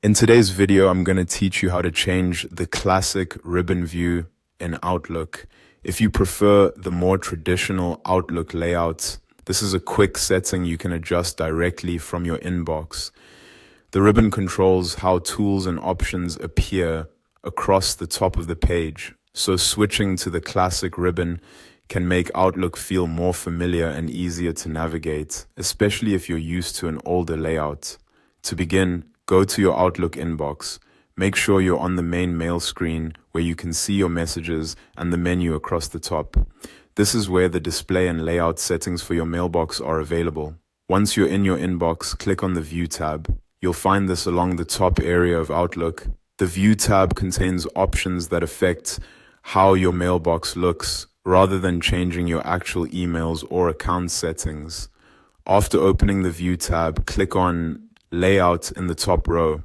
In today's video, I'm going to teach you how to change the classic ribbon view in Outlook. If you prefer the more traditional Outlook layout, this is a quick setting you can adjust directly from your inbox. The ribbon controls how tools and options appear across the top of the page, so switching to the classic ribbon can make Outlook feel more familiar and easier to navigate, especially if you're used to an older layout. To begin, go to your Outlook inbox. Make sure you're on the main mail screen where you can see your messages and the menu across the top. This is where the display and layout settings for your mailbox are available. Once you're in your inbox, click on the View tab. You'll find this along the top area of Outlook. The View tab contains options that affect how your mailbox looks, rather than changing your actual emails or account settings. After opening the View tab, click on Layout in the top row.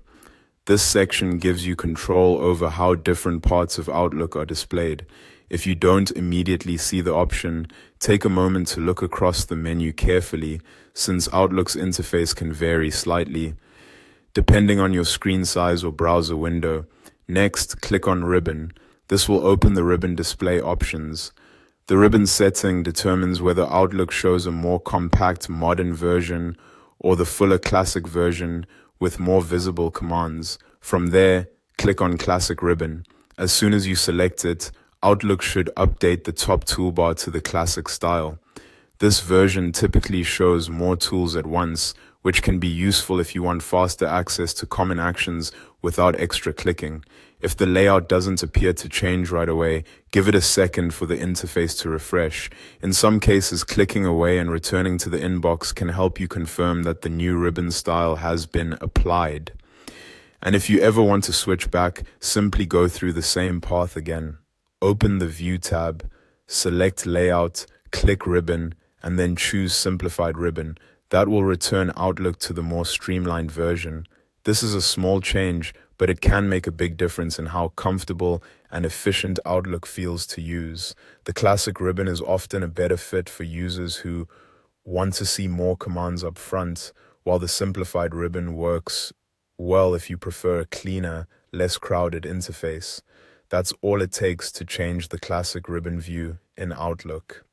This section gives you control over how different parts of Outlook are displayed. If you don't immediately see the option, take a moment to look across the menu carefully, since Outlook's interface can vary slightly, depending on your screen size or browser window. Next, click on Ribbon. This will open the ribbon display options. The ribbon setting determines whether Outlook shows a more compact modern version or the fuller classic version with more visible commands. From there, click on Classic Ribbon. As soon as you select it, Outlook should update the top toolbar to the classic style. This version typically shows more tools at once, which can be useful if you want faster access to common actions without extra clicking. If the layout doesn't appear to change right away, give it a second for the interface to refresh. In some cases, clicking away and returning to the inbox can help you confirm that the new ribbon style has been applied. And if you ever want to switch back, simply go through the same path again. Open the View tab, select Layout, click Ribbon, and then choose Simplified Ribbon. That will return Outlook to the more streamlined version. This is a small change, but it can make a big difference in how comfortable and efficient Outlook feels to use. The classic ribbon is often a better fit for users who want to see more commands up front, while the simplified ribbon works well if you prefer a cleaner, less crowded interface. That's all it takes to change the classic ribbon view in Outlook.